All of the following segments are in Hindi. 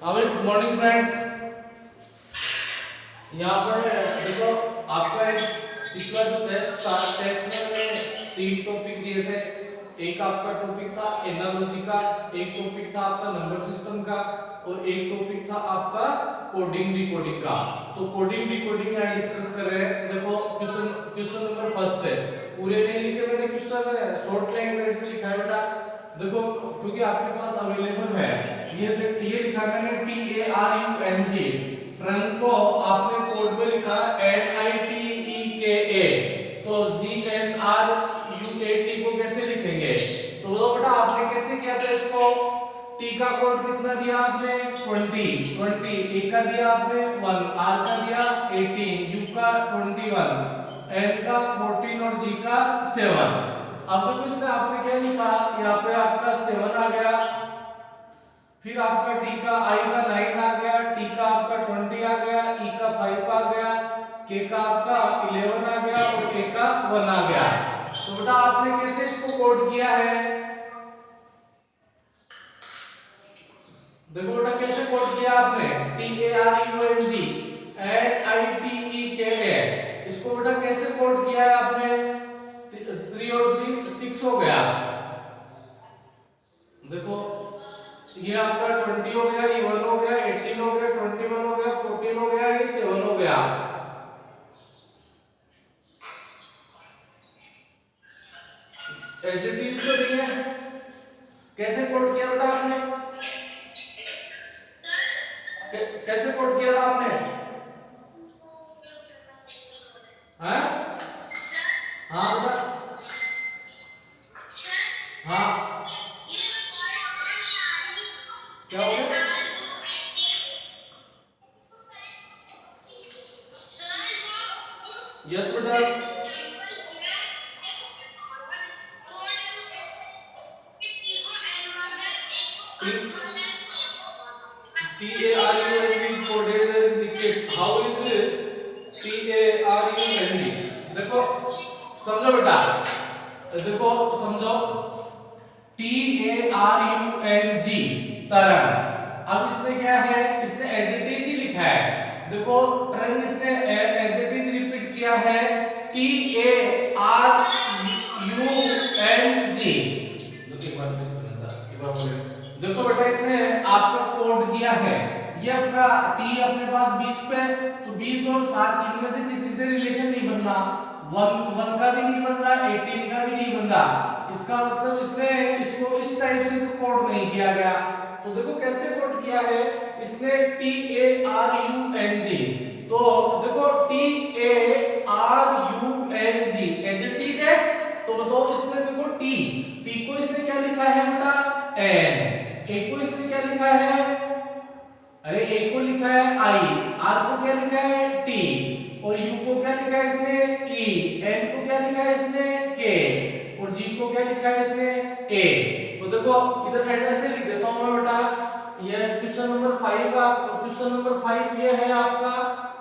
अभी गुड मॉर्निंग फ्रेंड्स। यहाँ पर देखो आपका एक पिछला जो टेस्ट था, टेस्ट में मैंने 3 टॉपिक दिए थे। एक आपका टॉपिक था एनालॉजी का, एक टॉपिक था आपका नंबर सिस्टम का और एक टॉपिक था आपका कोडिंग डिकोडिंग का। तो कोडिंग डिकोडिंग यहाँ डिस्कस कर रहे हैं। देखो क्वेश्चन नंबर फर्स्ट है, पूरे नहीं लिखे मैंने क्वेश्चन, शॉर्ट लैंग्वेज में लिखा है बेटा। देखो क्योंकि आपके पास अवेलेबल है, ये लिखा है मैंने TARUNG, ट्रंक को आपने कोड में लिखा NITEKA, तो GNRUAT को कैसे लिखेंगे? तो बेटा आपने कैसे किया था इसको? T का कोड कितना दिया आपने? 20, A का दिया आपने 1, R का दिया 18, U का 21, N का 14 और G का 7। अब देखो इसमें आपने क्या लिखा, यहाँ पे आपका 7 आ गया, फिर आपका T का I का 9 आ गया, T का आपका 20 आ गया, E का 5 आ गया, K का आपका 11 आ गया और A का 1 आ गया। तो बेटा आपने कैसे इसको कोड किया है? देखो बेटा कैसे कोड किया आपने, TARUNG NITEKA, इसको बेटा कैसे कोड किया है आपने? 3 और 3 6 हो गया। देखो ये आपका 20 हो गया, ये 1 हो गया, 18 हो गया, 21 हो गया, 14 हो गया, ये 7 हो गया। एडजेक्टिव्स तो नहीं है, कैसे कोड किया बेटा आपने? कैसे कोड किया था आपने? हाँ हाँ बेटा, हाँ क्या हो गया? यस बेटा, TARUNG is coded as Niket. How is it TARUNG? देखो समझो बेटा, देखो समझो TARUNG तरंग। अब इसमें क्या है, इसने एडजेक्टिव ही लिखा है। देखो तरंग इसने एडजेक्टिव रिपीट किया है TARUNG। देखो बेटा इसने आपका कोड दिया है, ये आपका T अपने पास 20 पे, तो 20 और 7 इनमें से किसी से रिलेशन नहीं बन रहा, 1 का भी नहीं बन रहा, 18 का भी नहीं बन रहा। इसका मतलब इसने इसको इस टाइप से तो कोड नहीं किया गया। तो देखो कैसे कोड किया है इसने, TARUNG। तो देखो TARUNG एडजेक्टिव है, तो बताओ इसमें देखो T को इसने क्या लिखा है बेटा? N। A को इसने क्या लिखा है? अरे A को लिखा है I, R को क्या लिखा है? T, और U को क्या लिखा है इसने? E, N को क्या लिखा है इसने? K, और G को क्या लिखा है इसने? A। तो देखो इधर ऐसे लिख देता हूं मैं बेटा, ये क्वेश्चन नंबर 5 का, क्वेश्चन नंबर 5 ये है आपका,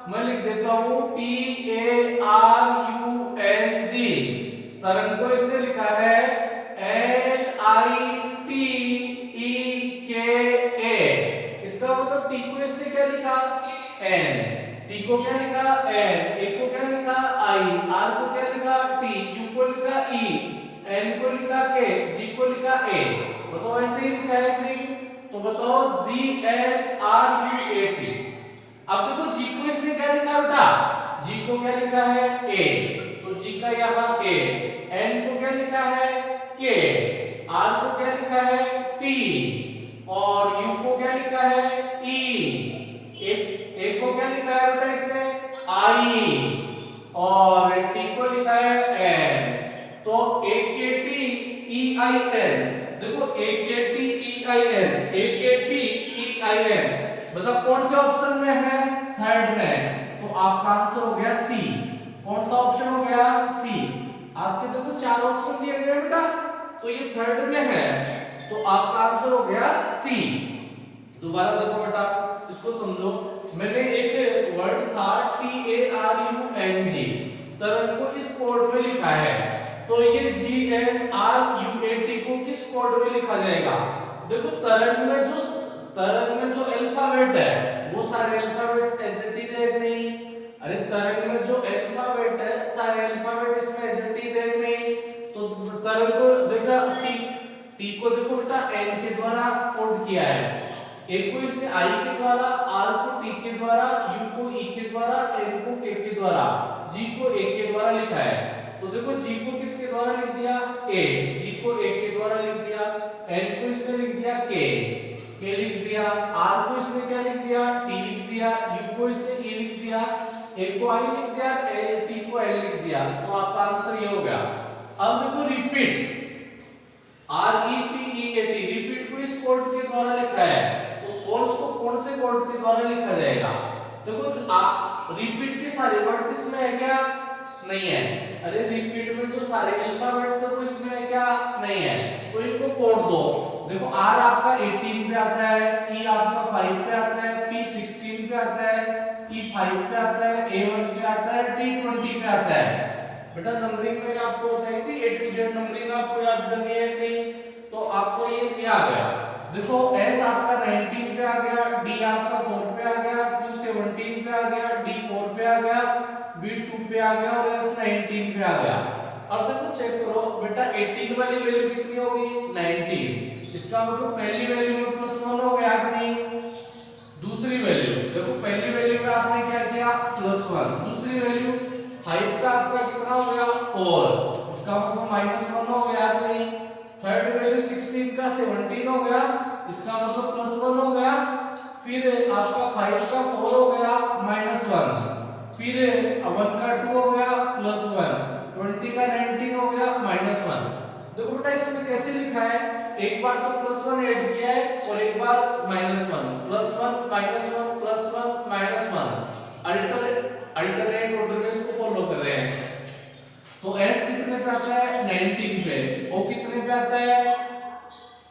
मैं लिख देता हूं TARUNG, तरंग को इसने लिखा है NITEKA। इसका मतलब T को इसने क्या लिखा? N, T को क्या लिखा? N, A को क्या लिखा? I, R को क्या लिखा? T, U को लिखा E, N को लिखा K, G को लिखा A। बताओ ऐसे ही लिखा है कि नहीं? तो बताओ GNRUAT। अब देखो G को इसने क्या लिखा बेटा? G को क्या लिखा है? A, तो G का यहाँ A, N को क्या लिखा है? K, R को क्या लिखा है? T, और U को क्या लिखा है? E, A को क्या लिखा है बेटा इसने? I, और T को लिखा है N। तो AKTEIN, देखो AKTEIN, मतलब कौन से ऑप्शन में है? थर्ड में। तो आपका आंसर हो गया सी। कौन सा ऑप्शन हो गया? सी। आपके देखो 4 ऑप्शन दिए गए बेटा, तो ये थर्ड में है, तो आपका आंसर हो गया सी। दोबारा देखो बेटा, इसको समझो, मैंने एक वर्ड था TARUNG, तरंग को इस कोड में लिखा है, तो ये GNRUAT को किस कोड में लिखा जाएगा? देखो तरंग में जो तरंग में जो अल्फाबेट है वो सारे अल्फाबेट्स एडजेक्टिव है कि नहीं? अरे तरंग में जो अल्फाबेट है सारे अल्फाबेट इसमें एडजेक्टिव है कि नहीं? तो तरंग को देखा टी को देखो बेटा एन के द्वारा कोड किया है, ए को इसने आई के द्वारा, आर को टी के द्वारा, यू को ई के द्वारा, एन को के द्वारा, जी को ए के द्वारा लिखा है। तो देखो जी को किसके द्वारा लिख दिया? ए, जी को ए के द्वारा लिख दिया, एन को इसने लिख दिया के लिख दिया, आर को इसने क्या लिख दिया? टी लिख दिया, यू को इसने ई लिख दिया, ए को आई लिख दिया, टी को एल लिख दिया। तो आपका आंसर ये हो गया। अब देखो repeat, R E P E A T, repeat को इस कोड के द्वारा लिखा है, तो सोर्स को कौन से कोड के द्वारा लिखा जाएगा? देखो रिपीट के सारे वर्ड्स इसमें है क्या? नहीं है। अरे रिपीट में जो सारे अल्फाबेट्स है वो इसमें है क्या? नहीं है। तो इसको कोड दो। देखो आर आपका 18 पे आता है, ई आपका 5 पे आता है, पी 16 पे आता है, ई 5 पे आता है, ए 1 पे आता है, टी 20 पे आता है। बेटा नंबरिंग में आपको बताई थी ए टू जेड नंबरिंग आपको याद करनी है नहीं? तो आपको ये आ गया। देखो एस आपका 19 पे आ गया, डी आपका 4 पे आ गया, क्यू 17 पे आ गया, डी 4 पे आ गया, बी 2 पे आ गया और एस 19 पे आ गया। अब देखो चेक करो बेटा 18 वाली वैल्यू कितनी होगी? 19। इसका मतलब पहली वैल्यू में +1 हो गया कि नहीं? दूसरी वैल्यू देखो, पहली वैल्यू में आपने क्या किया? +1। दूसरी वैल्यू 5 का आपका कितना हो गया? 4। इसका मतलब -1 हो गया कि नहीं? थर्ड वैल्यू 16 का 17 हो गया, इसका मतलब +1 हो गया। फिर आपका 5 का 4 हो गया -1, फिर 1 का 2 हो गया +1, 20 का 19 हो गया -1। देखो बेटा इसमें कैसे लिखा है? एक बार तो +1 ऐड किया है और एक बार -1, +1 -1 +1 अल्टरनेट ऑर्डर में इसको फॉलो कर रहे हैं। तो S कितने पे आता है? 19 पे। O कितने पे आता है?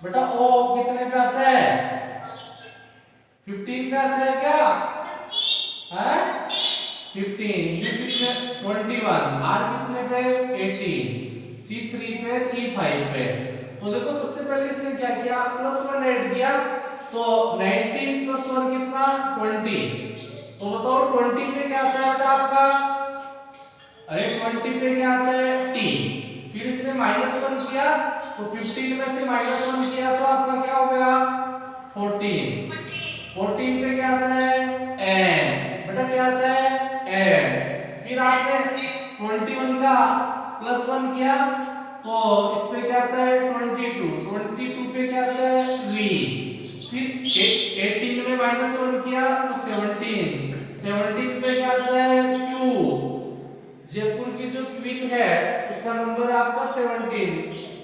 बेटा O कितने पे आता है? 15 पे आता है क्या? है 15। U कितने? 21। R कितने पे? 18। C 3 पे, E 5 पे। तो देखो सबसे पहले इसने क्या किया? +1 ऐड किया, तो 19 + 1 कितना? 20। तो बताओ 20 पे क्या आता है बेटा आपका? अरे 20 पे क्या आता है? T। फिर इसने -1 किया, तो 15 में से -1 किया तो आपका क्या हो गया? 14। 14 पे क्या आता है? N। बेटा क्या आता है? N। फिर आपने 21 का +1 किया, तो इस पे क्या आता है? 22। 22 पे क्या आता है? V। फिर 18 में -1 किया तो 17। 17 पे क्या आता है? Q। जयपुर की जो क्वीन है उसका नंबर है आपका 17।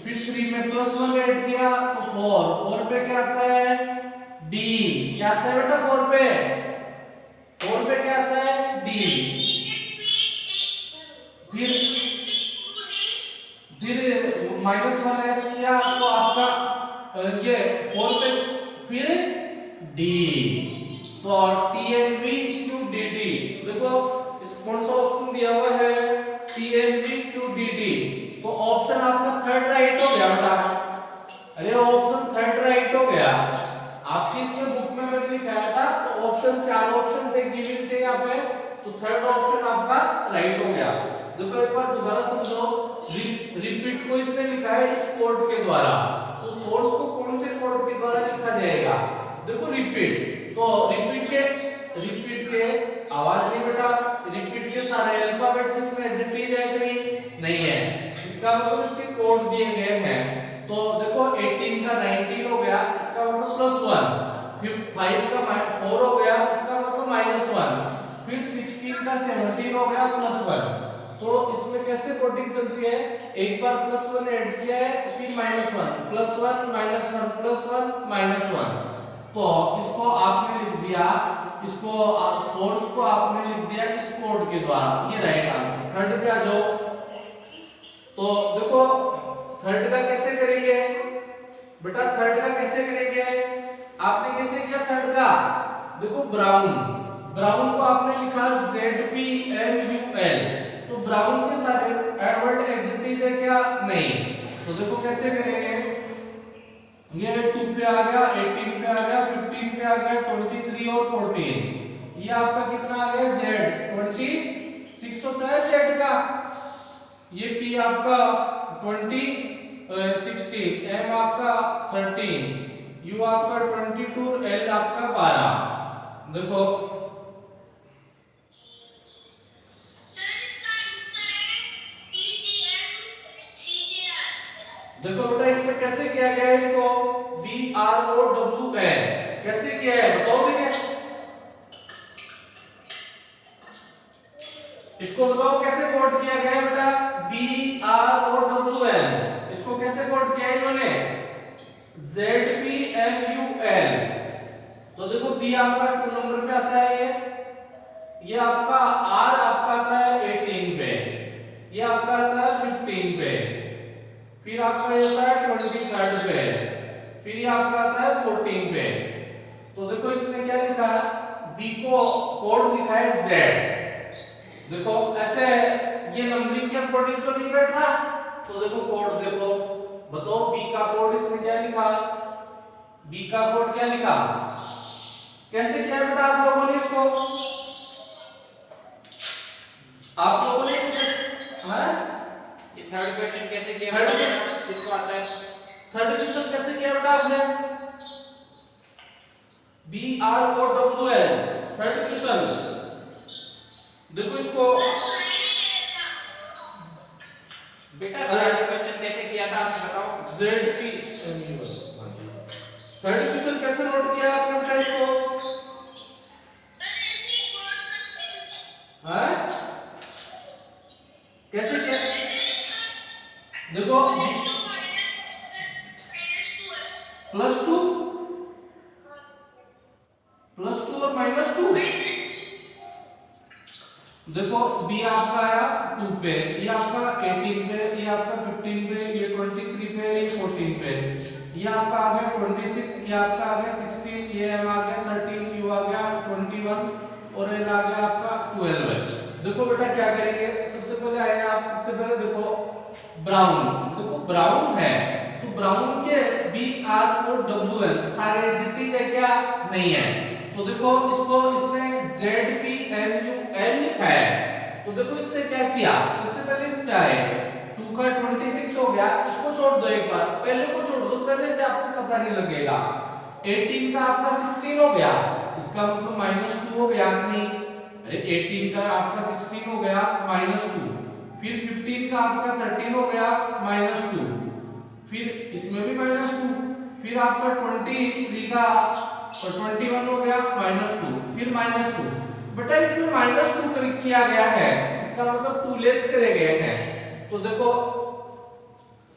फिर 3 में +1 ऐड किया तो 4। 4 पे क्या आता है? D। क्या आता है बेटा 4 पे? 4 पे क्या आता है? D। फिर -1 ऐड किया तो आपका ये 4 पे फिर D। तो TNVQDD देखो कौन सा ऑप्शन दिया हुआ है? TNVQDD। तो ऑप्शन आपका थर्ड राइट हो गया बेटा। अरे ऑप्शन थर्ड राइट हो गया। आपकी इसमें बुक में मैंने लिखाया था तो ऑप्शन 4 ऑप्शन थे गिवन थे यहाँ पे, तो थर्ड ऑप्शन आपका राइट हो गया। देखो एक बार दोबारा समझो, रिपीट को इसने लिखा है इस कोड के द्वारा, तो सोर्स को कौन से कोड के द्वारा लिखा जाएगा? देखो रिपीट, तो रिपीट के आवाज नहीं बेटा, रिपीट के सारे अल्फाबेट्स इसमें एडजेक्टिव है कि नहीं है। इसका मतलब इसके कोड दिए गए हैं। तो देखो 18 का 19 हो गया, इसका मतलब +1। फिर 5 का 4 हो गया, इसका मतलब -1। फिर 16 का 17 हो गया +1। तो इसमें कैसे कोडिंग चल रही है? एक बार +1 ऐड किया है, फिर -1 +1 -1 +1 तो इसको आपने लिख दिया, इसको सोर्स को आपने लिख दिया इस कोड के द्वारा। ये राइट आंसर। थर्ड पे आ जाओ। तो देखो थर्ड का कैसे करेंगे बेटा? थर्ड का कैसे करेंगे? आपने कैसे किया थर्ड का? देखो ब्राउन को आपने लिखा ZPLUL, तो ब्राउन के सारे एडवर्ड एडजेक्टिव है क्या? नहीं। तो देखो कैसे करेंगे? ये 2 पे आ गया, 18 पे आ गया, 15 आ गया 23 और 14। ये आपका कितना आ गया Z 26 होता है Z का। ये P आपका 16, M आपका 13, U आपका 22, L आपका 12। देखो देखो बेटा इसमें कैसे किया गया है, इसको BROWN कैसे किया है बताओ क्या? इसको बताओ कैसे कोड किया गया है बेटा? BROWN इसको कैसे कोड किया है इन्होंने? ZPMUL। तो देखो B आपका 2 नंबर पे आता है, ये आपका R आपका आता है 18 पे, ये आपका आता है 15 पे, फिर आपका ये आता है 23rd पे, फिर ये आपका आता है 14 पे। तो देखो इसमें क्या लिखा है, B को कोड लिखा है Z। देखो ऐसे ये नंबरिंग के अकॉर्डिंग तो नहीं बैठा, तो देखो कोड देखो बताओ B का कोड इसमें क्या लिखा, B का कोड क्या लिखा, कैसे किया बेटा आप लोगों ने इसको? आप लोगों ने ये थर्ड क्वेश्चन कैसे किया? थर्ड किसको आता है? थर्ड क्वेश्चन कैसे किया बेटा आपने? BROWN थर्ड क्वेश्चन देखो इसको बेटा थर्ड क्वेश्चन कैसे किया था आपने बताओ? थर्ड क्वेश्चन कैसे नोट किया आपने बेटा इसको? हाँ कैसे किया देखो +2 और -2। देखो B आपका आया 2 पे, ये आपका 18 पे, ये आपका 15 पे, ये 23 पे, ये 14 पे, ये आपका आ गया 26, ये आपका आ गया 16, ये M आ गया 13, U आ गया 21 और N आ गया आपका 12। देखो बेटा क्या करेंगे, सबसे पहले आए आप, सबसे पहले देखो ब्राउन, देखो ब्राउन है तो ब्राउन के BROWN सारे जितनी है क्या नहीं है, तो देखो इसको इसमें ZPMUL लिखा है। तो देखो इसने क्या किया, सबसे पहले इसमें आए 2 का 26 हो गया, इसको छोड़ दो एक बार, पहले को छोड़ दो, पहले से आपको पता नहीं लगेगा। 18 का आपका 16 हो गया, इसका मतलब -2 हो गया कि नहीं? अरे 18 का आपका 16 हो गया -2, फिर 15 का आपका 13 हो गया -2, फिर इसमें भी -2, फिर आपका 23 का 21 हो गया -2, फिर -2। बेटा इसमें -2 किया गया है, इसका मतलब 2 लेस करे गए हैं। तो देखो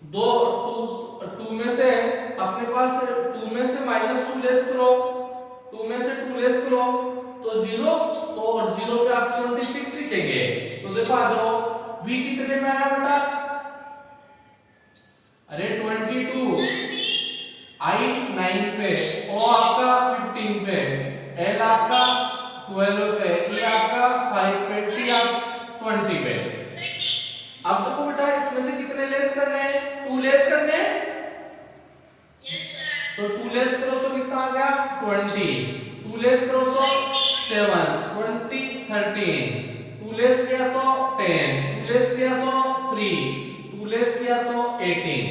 2 में से अपने पास 2 में से -2 लेस करो, 2 में से 2 लेस करो तो 0, तो और 0 पे आप 26 लिखेंगे। तो देखो आ जाओ V कितने में आया बेटा? अरे 22, I 9 पे, O आपका 15 पे, L आपका 12 पे, E आपका 5 पे, T आप 20 पे। अब देखो बेटा इसमें से कितने लेस करने हैं? 2 लेस करने हैं। Yes sir. तो 2 लेस करो तो कितना आ गया 20, 2 लेस करो तो 7, 20 13, 2 लेस किया तो 10, 2 लेस किया तो 3, 2 लेस किया तो 18।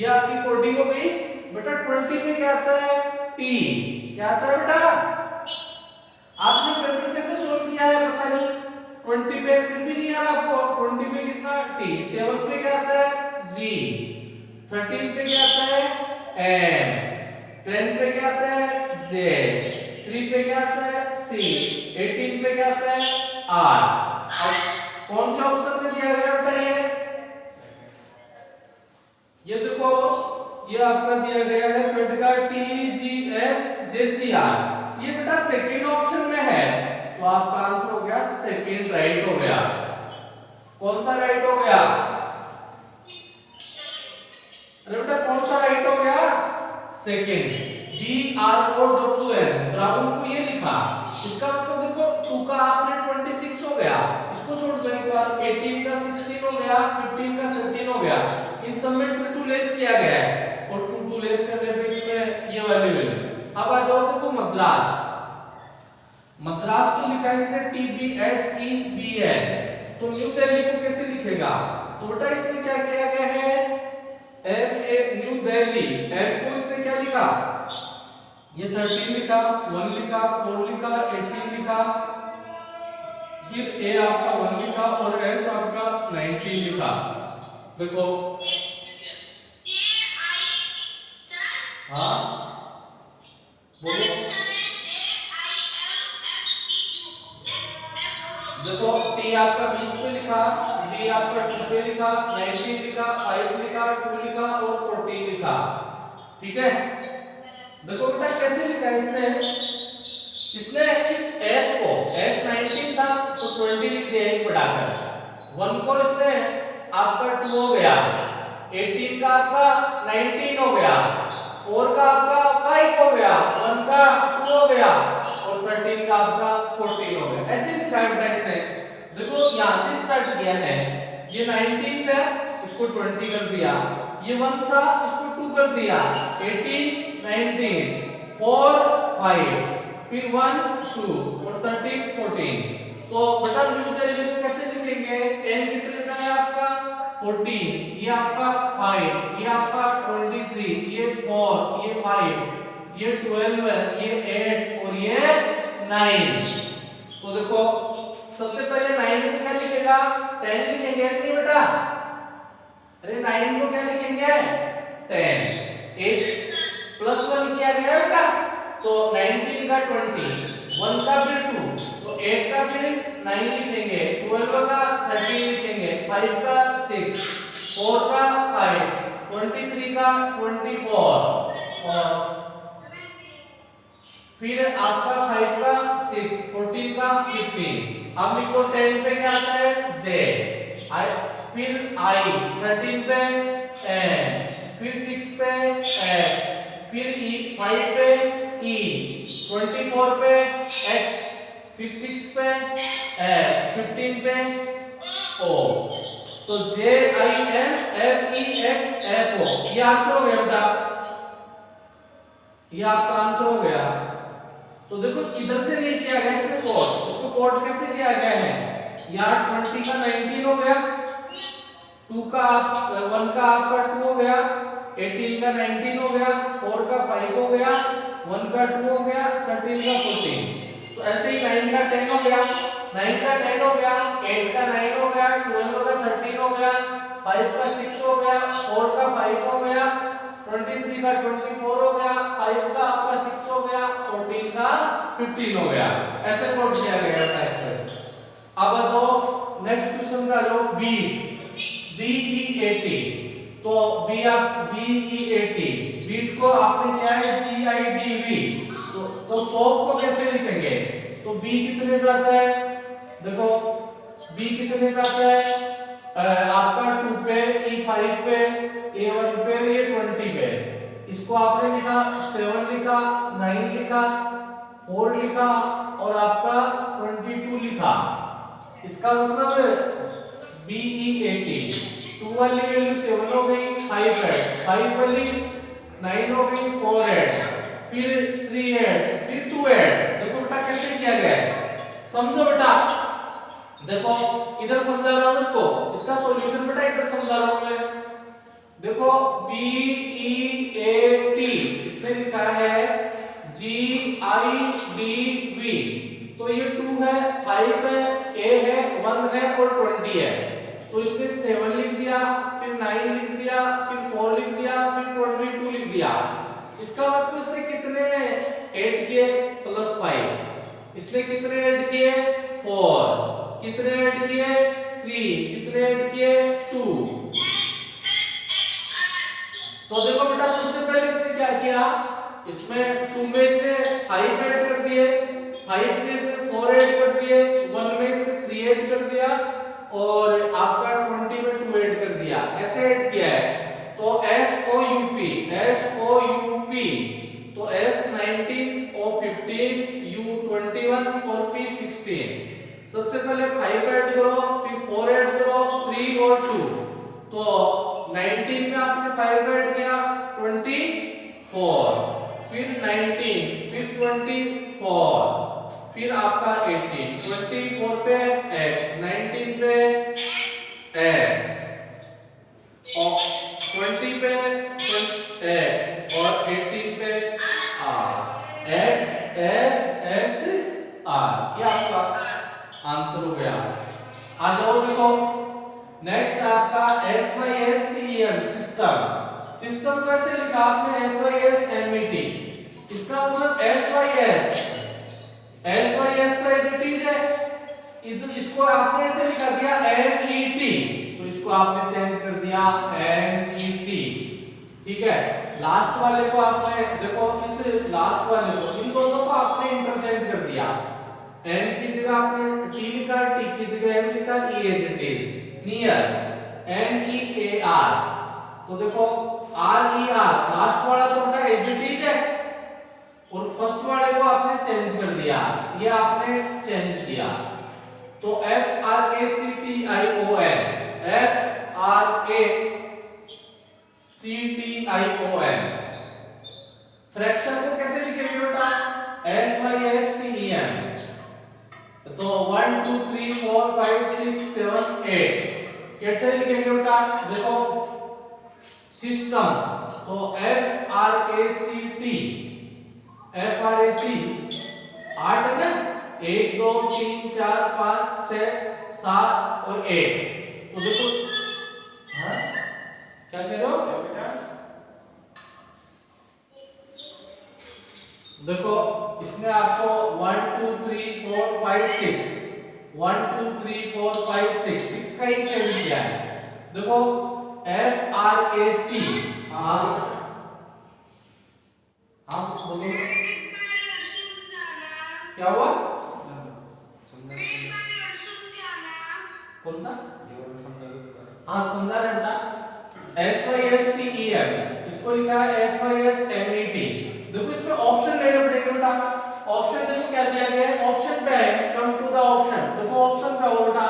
ये आपकी कोडिंग हो गई बेटा। 20 में क्या आता है? T क्या आता है बेटा? आपने पेपर कैसे सोल्व किया है पता नहीं, 20 पे फिर भी नहीं आ रहा आपको। 20 पे कितना T, 7 पे क्या आता है G, 13 पे क्या आता है M, 10 पे क्या आता है Z, 3 पे क्या आता है C, 18 पे क्या आता है R। अब कौन सा ऑप्शन में दिया गया बेटा? ये देखो ये आपका दिया गया है थर्ड का TGFJCR, ये बेटा सेकंड ऑप्शन में है, तो आपका आंसर हो गया सेकंड राइट हो गया। कौन सा राइट हो गया? अरे बेटा कौन सा राइट हो गया? सेकंड, BROWN, ब्राउन को ये लिखा। इसका मतलब देखो 2 का आपने 26 हो गया, इसको छोड़ दो एक बार, 18 का 16 हो गया, 15 का 13 हो गया, इन सब में 2 लेस किया गया है और 2 लेस करने पे इसमें ये वाली वैल्यू। अब अब आ जाओ देखो मद्रास। मद्रास को लिखा है इसने TBSEBN, तो न्यू दिल्ली को कैसे लिखेगा? तो बेटा इसमें क्या किया गया है, न्यू दिल्ली, एम को इसने क्या लिखा, ये 13 लिखा, 1 लिखा, 4 लिखा, 18 लिखा, फिर ए आपका 1 लिखा और एस आपका 19 लिखा। देखो हाँ बोलो, देखो टी आपका 20 पे लिखा, बी आपका 2 पे लिखा, 19 लिखा, 5 लिखा, 2 लिखा और 14 लिखा। ठीक है, देखो बेटा कैसे लिखा है इसने इस s को, s 19 था तो 20 लिख दिया एक बढ़ाकर, 1 को इसने आपका 2 हो गया, 18 का आपका 19 हो गया, 4 का आपका 5 हो गया, 1 का 2 हो गया और 13 का आपका 14 हो गया। ऐसे लिखा है बेटा इसने। देखो यहां से स्टार्ट किया है, ये 19 था इसको 20 कर दिया, ये 1 था इसको 2 कर दिया, 18 19 4 5 फिर 1 2 और 13 14। तो बेटा न्यू दिल्ली को कैसे लिखेंगे, n कितने का है आपका 14, ये आपका 5, ये आपका 23, ये 4, ये 5, ये 12 है, ये 8 और ये 9। तो देखो सबसे पहले 9 को क्या लिखेगा, 10 लिखेंगे नहीं बेटा, अरे 9 को क्या लिखेंगे 10, 8 प्लस 1 किया गया बेटा, तो 19 का 20, 1 का फिर 2, तो 8 का फिर 9 लिखेंगे, 12 का 13 लिखेंगे, 5 का 6, 4 का 5, 23 का 24 और फिर आपका 5 का 6, 14 का 15। अब लिखो 10 पे क्या आता है Z, फिर I, 13 पे N, फिर 6 पे F, फिर E, 5 पे E, 24 पे X, फिर 6 पे F, 15 पे O। तो J I M F E X F O, ये आंसर हो गया बेटा, ये आपका आंसर हो गया। तो देखो इधर से नहीं किया गया इसमें कोड, इसको कोड कैसे किया गया है, यार 20 का 19 हो गया, 2 का 1 का आपका 2 हो गया, 18 का 19 हो गया, 4 का 5 हो गया, 1 का 2 हो गया, 13 का 14। तो ऐसे ही 9 का 10 हो गया, 9 का 10 हो गया, 8 का 9 हो गया, 12 का 13 हो गया, 5 का 6 हो गया, 4 का 5 हो गया, 23 का 24 हो गया, 5 का आपका 6 हो गया, 14 का 15 हो गया। ऐसे कोड किया गया था इसमें। अब तो नेक्स्ट क्वेश्चन का लो बी, BE80, तो बी आप BE80, बीट को आपने क्या है GIDV, तो सोप को कैसे लिखेंगे, तो बी कितने पे आता है, देखो बी कितने पे आता है आपका 2 पे, E5 पे, A1 पे, ये 20 पे, इसको आपने लिखा 7 लिखा, 9 लिखा, 4 लिखा और आपका 22 लिखा। इसका मतलब BE80, 2 वाली वैल्यू 7 हो गई, 5 ऐड, 5 वाली 9 हो गई, 4 ऐड, फिर 3 ऐड, फिर 2 ऐड। देखो बेटा कैसे किया गया है, समझो बेटा, देखो इधर समझा रहा हूं इसको, इसका सॉल्यूशन बेटा इधर समझा रहा हूं मैं। देखो BE80 इसने लिखा है GIDV, तो ये 2 है, 5 है, A है, 1 है और 20 है, तो इसमें 7 लिख दिया, फिर 9 लिख दिया, फिर 4 लिख दिया, फिर 22 लिख दिया। इसका मतलब इसने कितने ऐड किए +5, इसने कितने ऐड किए 4, कितने ऐड किए 3, कितने ऐड किए 2। तो देखो बेटा सबसे पहले इसने क्या किया, इसमें 2 में इसने 5 ऐड कर दिए, 5 में इसने 4 ऐड कर दिए, 1 में इसने 3 ऐड कर दिया और आपका 20 में 2 ऐड कर दिया, ऐसे ऐड किया है। तो SOUP, तो S19, O15, U21 और P16। सबसे पहले 5 ऐड करो, फिर 4 ऐड करो, 3 और 2, तो 19 में आपने 5 ऐड किया 24, फिर 19, फिर 24, फिर आपका 18, 24 पे x, 19 पे s, और 20 पे x और 18 पे r, x s x r, ये आपका आंसर हो गया। आ जाओ देखो, नेक्स्ट है आपका SYSTEM सिस्टम। सिस्टम कैसे लिखा आपने SYSMET, इसका मतलब SYS तो एडजेक्टिव है, इसको आपने ऐसे लिखा दिया MET, तो इसको आपने चेंज कर दिया MET, ठीक है। लास्ट वाले को आपने देखो, इस लास्ट वाले को, इन दोनों को आपने इंटरचेंज कर दिया, N की जगह आपने T लिखा, T की जगह M लिखा, E as it is, near, NEAR, तो देखो RER, लास्ट वाला तो बेटा एज इट इज है, और फर्स्ट वाले को आपने चेंज कर दिया, ये आपने चेंज किया, तो FRACTION, FRACTION। फ्रैक्शन को कैसे लिखेंगे बेटा, SYSTEM, तो 1 2 3 4 5 6 7 8 कैसे लिखेंगे बेटा, देखो सिस्टम, तो FRAC 8 है ना, 1 2 3 4 5 6 7 और 8, तो देखो, हाँ क्या कह रहे हो बेटा? देखो इसने आपको 1 2 3 4 5 6 1 2 3 4 5 6 का ही चेंज किया है। देखो FRAC, हाँ हाँ बोलो क्या हुआ, कौन सा, हाँ समझा रहे बेटा, SYSTEM, इसको लिखा है SYSMET। देखो इसमें ऑप्शन लेने पड़ेंगे बेटा, ऑप्शन देखो क्या दिया गया है, ऑप्शन पे है, कम टू द ऑप्शन, देखो ऑप्शन पे हो बेटा,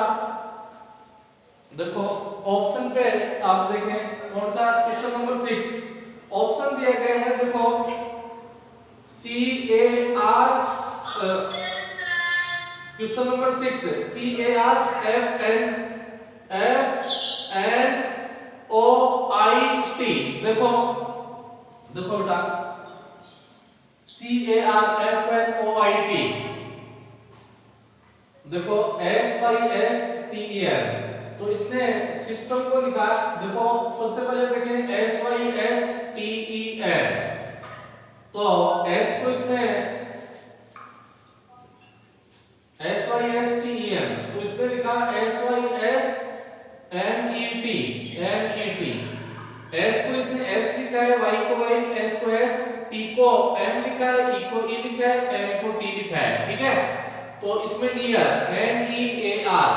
देखो ऑप्शन पे आप देखें कौन सा, क्वेश्चन नंबर 6, ऑप्शन दिया गया है, देखो CAR, क्वेश्चन नंबर 6 CARFNOIT, देखो देखो बेटा CARFNOIT, देखो SYSTEM, तो इसने सिस्टम को लिखा, देखो सबसे पहले देखें SYSTEM, तो S को इसने SYSTEM, तो इसने लिखा SYSMET, S को इसने S लिखा है, Y को Y, S को S, T को M लिखा है, E को E लिखा है, M को T लिखा है, ठीक है। तो इसमें नियर NEAR,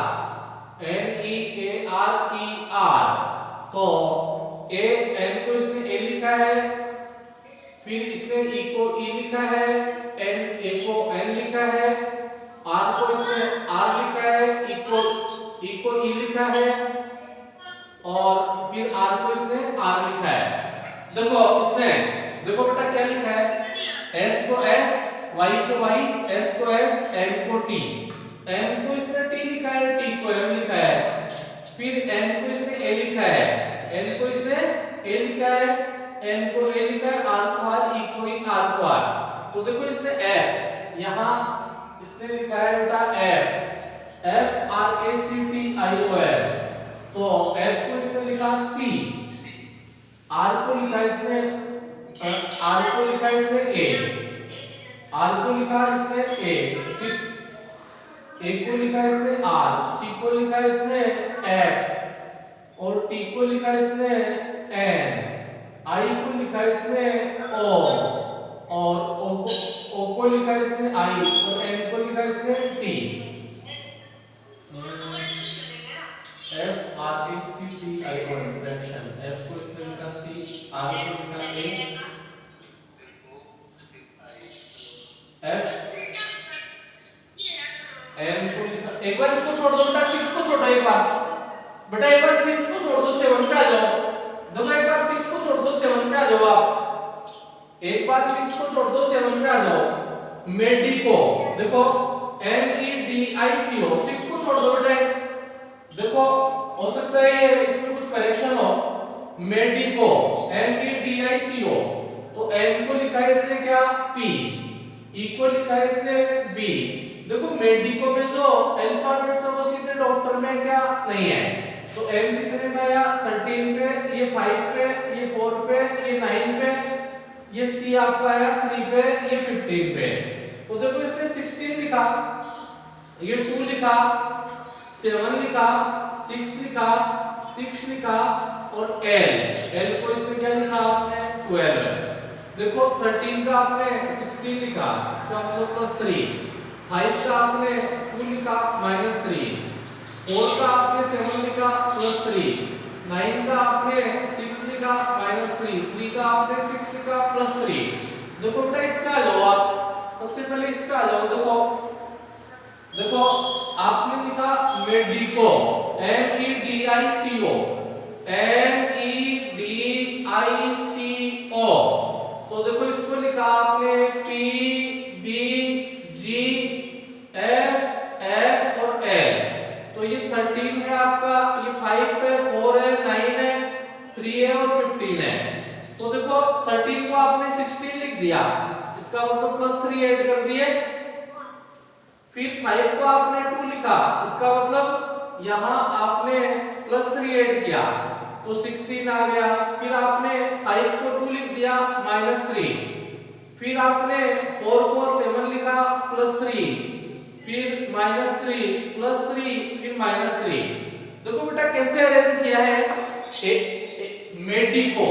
तो N को इसने A लिखा है, फिर इसने E को E लिखा है, A को N लिखा है, R को इसने R लिखा है, E को E लिखा है, और फिर R को इसने R लिखा है। देखो इसने, देखो बेटा क्या लिखा है, S को S, Y को Y, S को S, M को T, M को इसने T लिखा है, T को M लिखा है, फिर N को इसने A लिखा है, N को इसने A लिखा है, N को A लिखा है, R को R, E को E, R को R, तो देखो इसने F, यहाँ इसने लिखा है बेटा F, FRACTION, तो F को इसने लिखा C, R को लिखा इसने R को लिखा इसने A, R को लिखा इसने A, फिर A को लिखा इसने R, C को लिखा इसने F, और T को लिखा इसने N, I को लिखा इसने O, और O को लिखा इसने I, और N को लिखा इसने T। FRACTION फ्रैक्शन, F को इसने लिखा C, R को लिखा A, F M को लिखा, एक बार इसको छोड़ दो बेटा, 6 को छोड़ो एक बार बेटा, एक बार 6 को छोड़ दो, 7 पे आ जाओ, देखो एक बार 6 को छोड़ दो, 7 पे आ जाओ आप, एक बार 6 को छोड़ दो 7 पे आ जाओ। मेडिको, देखो MEDICO, 6 को छोड़ दो बेटे। देखो हो सकता है ये इसमें कुछ करेक्शन हो। मेडिको MEDICO, तो M को लिखा है इसने क्या P, E को लिखा है इसने B। देखो मेडिको में जो अल्फाबेट्स है वो सीधे डॉक्टर में क्या नहीं है, तो M कितने पे आया 13 पे, ये 5 पे, ये 4 पे, ये 9 पे, ये C आपका आया 3 पे, ये 15 पे। तो देखो इसने 16 लिखा, ये 2 लिखा, 7 लिखा, 6 लिखा, 6 लिखा और L को इसने क्या लिखा आपने 12। देखो 13 का आपने 16 लिखा, इसका मतलब +3, 5 का आपने 2 लिखा -3, 4 का आपने 7 लिखा +3, 9 का आपने 6 लिखा -3, 3 का आपने 6 लिखा +3। देखो बेटा इस पे आ जाओ आप, सबसे पहले इस पे आ जाओ। देखो आपने लिखा मेडिको MEDICO, तो देखो इसको लिखा आपने PBGFF और L। तो ये 13 है आपका, ये 5 है, 4 है, 9 है, 3 है और 15 है। तो देखो 13 को आपने 16 लिख दिया, इसका मतलब +3 ऐड कर दिए। फिर 5 को आपने 2 लिखा, इसका मतलब यहां आपने +3 ऐड किया तो 16 आ गया। फिर आपने 5 को 2 लिख दिया -3, फिर आपने 4 को 7 लिखा +3, फिर -3 +3 फिर -3। देखो बेटा कैसे अरेंज किया है। मेडिको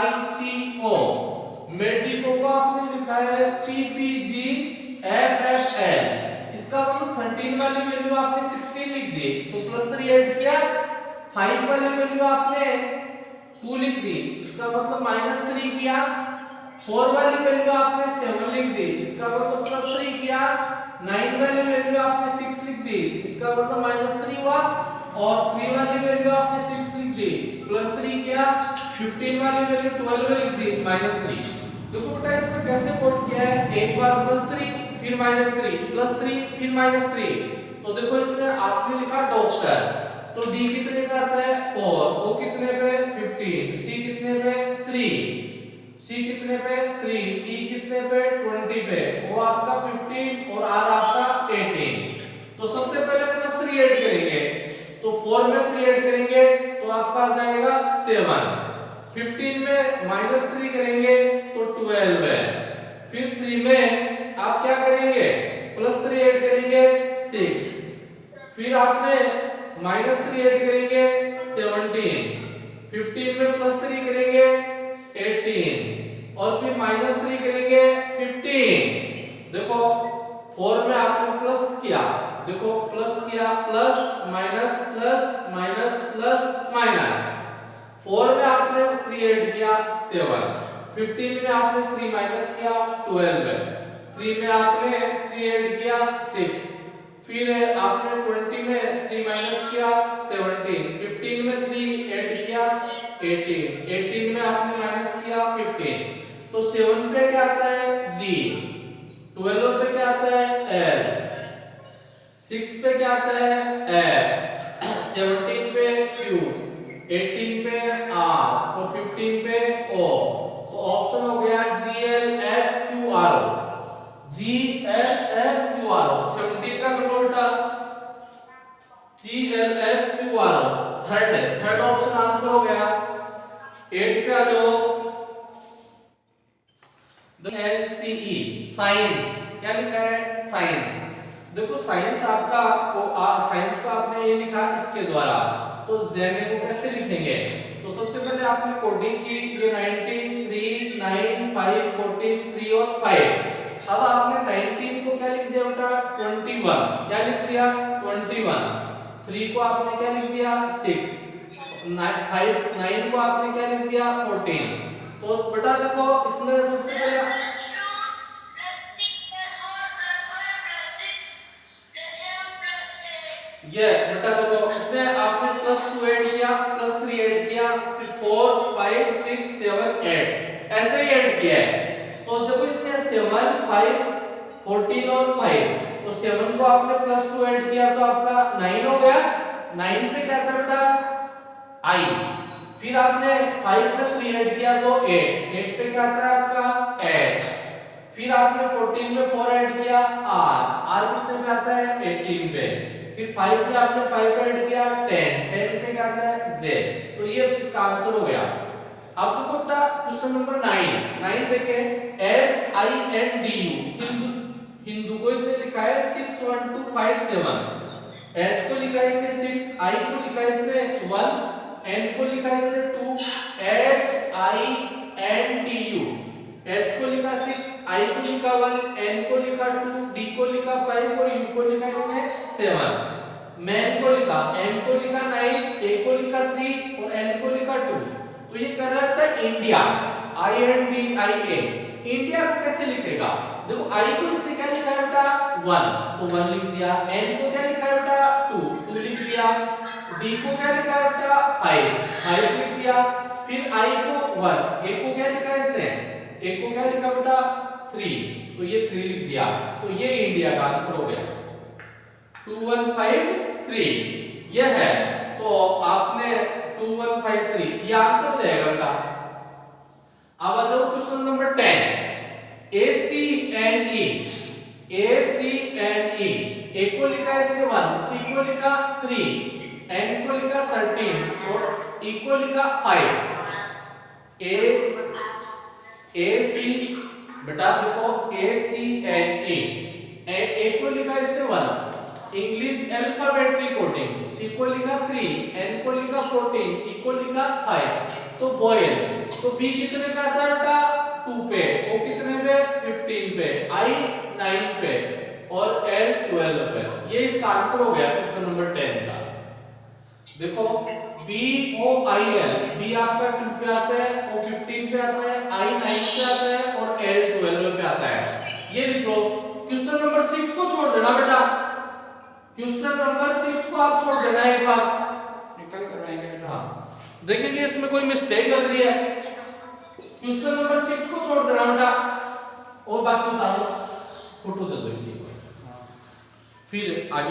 MEDICO, मेडिको को आपने लिखा है PPGFFL, इसका मतलब 13 वाली वैल्यू आपने 16 लिख दी तो +3 ऐड किया, 5 वाली वैल्यू आपने 2 लिख दी, इसका मतलब -3 किया, 4 वाली वैल्यू आपने 7 लिख दी, इसका मतलब +3 किया, 9 वाली वैल्यू आपने 6 लिख दी, इसका मतलब -3 हुआ, और 3 वाली वैल्यू आपने 6 लिख दी +3 किया, 15 वाली वैल्यू 12 लिख दी -3। देखो बेटा इसमें कैसे कोड किया है, एक बार +3 फिर -3 +3 फिर -3। तो देखो इसमें आपने लिखा डॉक्टर, तो D कितने पे आता है 4, O कितने पे 15, C कितने पे 3, C कितने पे 3, E कितने पे 20 पे, O आपका 15 और R आपका 18। तो सबसे पहले +3 ऐड करेंगे, तो 4 में 3 ऐड करेंगे तो आपका आ जाएगा 7, 15 में -3 करेंगे तो 12 है, फिर 3 में आप क्या करेंगे +3 ऐड करेंगे 6, फिर आपने -3 ऐड करेंगे 17, 15 में +3 करेंगे 18 और फिर -3 करेंगे 15। देखो 4 में आपने प्लस किया, देखो प्लस किया, plus minus plus minus plus minus, 4 में आपने 3 ऐड किया 7, 15 में आपने 3 माइनस किया 12, 3 में आपने 3 ऐड किया 6, फिर आपने 20 में 3 माइनस किया 17, 15 में 3 ऐड किया 18, 18 में आपने माइनस किया 15। तो 7 पे क्या आता है G, 12 पे क्या आता है L, 6 पे क्या आता है F, 17 पे Q, 18 पे R और 15 पे O। तो ऑप्शन हो गया GLFQRO, GLFQRO। 17 का कर लो बेटा GLFQRO, थर्ड ऑप्शन आंसर हो गया। 8 पे आ जाओ, LCE साइंस, क्या लिखा है साइंस। देखो साइंस आपका साइंस को आपने ये लिखा इसके द्वारा, तो जेने को कैसे लिखेंगे, तो सबसे पहले आपने कोडिंग की, ये 19 3 9 5 14 3 और 5। अब आपने 19 को क्या लिख दिया बेटा 21, क्या लिख दिया 21, 3 को आपने क्या लिख दिया 6, 9 को आपने क्या लिख दिया 14। तो बेटा देखो इसमें सबसे पहले ये बेटा देखो इसमें आपने +2 ऐड किया, +3 ऐड किया, फिर 4 5 6 7 8, किया है। तो देखो इसमें 7 5 14 और 5, तो 7 को आपने +2 ऐड किया तो आपका 9 हो गया। 9 पे क्या था बेटा i, फिर आपने 5 में 3 ऐड किया तो 8, 8 पे क्या आता है आपका h, फिर आपने 14 में 4 ऐड किया r कितने पे आता है 18 पे, फिर 5 में आपने 5 ऐड किया 10, 10 पे क्या आता है z। तो ये इसका आंसर हो गया। अब देखो बेटा क्वेश्चन नंबर 9 देखें, HINDU हिंदू को इसने लिखा है 61257, H को लिखा है इसने 6, I को लिखा है इसने 1, N को लिखा है इसने 2, HINDU, H को लिखा 6, I को लिखा 1, N को लिखा 2, D को लिखा 5 और U को लिखा इसने 7। मैन को लिखा, M को लिखा 9, A को लिखा 3 और N को लिखा 2। तो ये कर रहा था इंडिया, INDIA। इंडिया को कैसे लिखेगा? देखो I को इसने क्या लिखा है बेटा 1, तो 1 लिख दिया। N को क्या लिखा है बेटा 2, 2 लिख दिया। D को क्या लिखा है बेटा 5, 5 लिख दिया। फिर I को 1, A को क्या लिखा है इसने, A को क्या लिखा बेटा 3, तो ये 3 लिख दिया। तो ये इंडिया का आंसर हो गया 2153, ये है। तो आपने 2153 ये आंसर हो जाएगा बेटा। अब आ जाओ question number 10, ACNE, ACNE, A को लिखा है इसने 1, C को लिखा 3, N को लिखा 13 और E को लिखा 5। AC बेटा देखो ACNE, A को लिखा इसने 1, इंग्लिश अल्फाबेटिक कोडिंग, C को लिखा 3, N को लिखा 14, E को लिखा 5, तो बॉयल। तो B कितने पे आता है बेटा 2 पे, O कितने पे 15 पे, I 9 पे और L 12 पे। ये इसका आंसर हो गया क्वेश्चन नंबर 10 का। देखो BOIL, B आपका 2 पे आता है, O 15 पे आता है, I 9 पे आता है और L 12 पे आता है। ये लिख लो। क्वेश्चन नंबर 6 को छोड़ देना बेटा, क्वेश्चन नंबर 6 को आप छोड़ देना एक बार, निकल करवाएंगे बेटा। हाँ देखेंगे इसमें कोई मिस्टेक लग रही है। क्वेश्चन नंबर 6 को छोड़ देना बेटा और बाकी उतारो, फोटो दे दो इनकी, फिर आगे